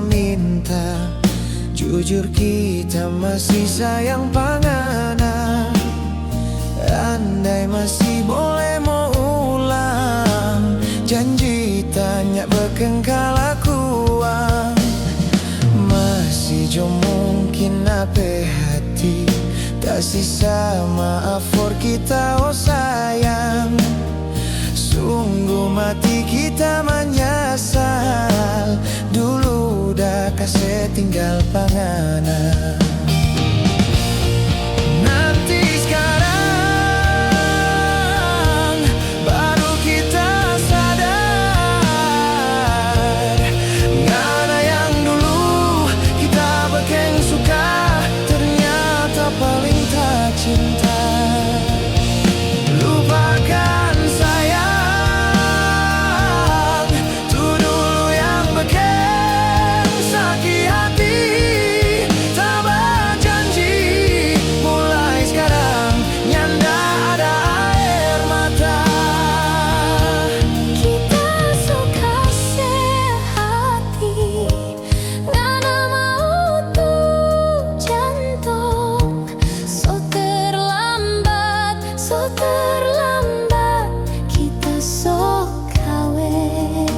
kita minta, jujur kita masih sayang pangana. Andai masih boleh mau ulang, janji tanya bekengkal akuan. Masih jo mungkin ape hati, tak sisa maaf for kita oh sayang. Sungguh mati kita menyesal, dulu dah kasih tinggal pangana. Nanti sekarang baru kita sadar, ngana yang dulu kita bekeng suka, ternyata paling tak cinta. Lupakan sayang, tuh dulu yang bekeng sakit hati. Tak berjanji, mulai sekarang nyanda ada air mata. Kita suka sehati, ngana mau tuh jantung. So terlambat kita so kawin.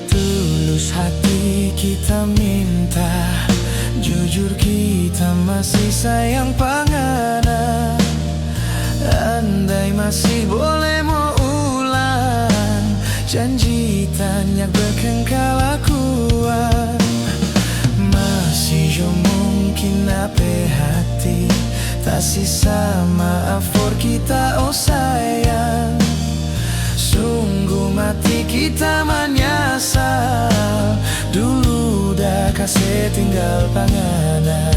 Tulus hati kita minta, jujur kita masih sayang pangana. Andai masih boleh mau ulang, janji tanya bekengkal akuan. Masih jo mungkin ape hati, tak sisa maaf for kita oh sayang. Sungguh mati kita menyesal, dulu dah kasih tinggal pangana.